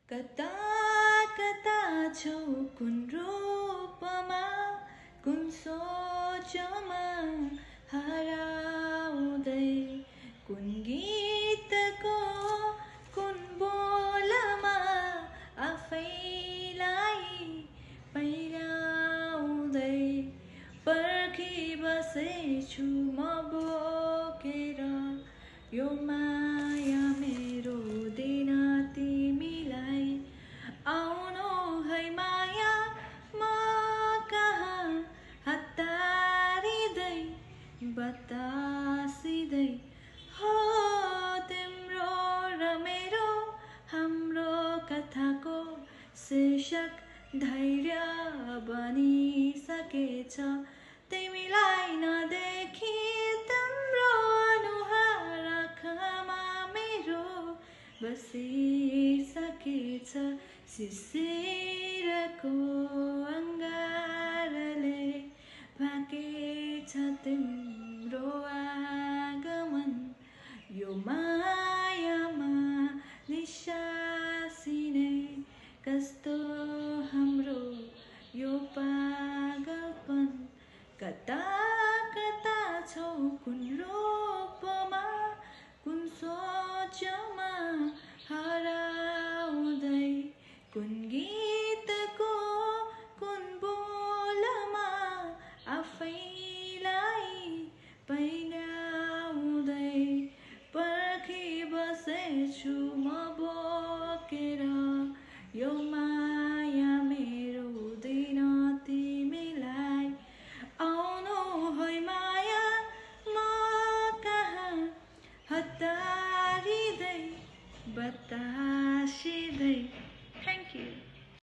कता कता छौ कुन रूपमा कुन सोचमा हराउँदै कुन गीतको कुन बोलमा आफैलाई पहिराउँदै पर्खिबसेछु म बोकेर यो माया मेरो दिन तिमीलाई आउनु है माया म कहाँ हतारिँदै बतासिँदै हो तिम्रो र मेरो हाम्रो कथाको शीर्षक धैर्य बनिसकेछ तिमीलाई नदेखि तिम्रो अनुहार आँखामा मेरो बसिसकेछ शिशिरको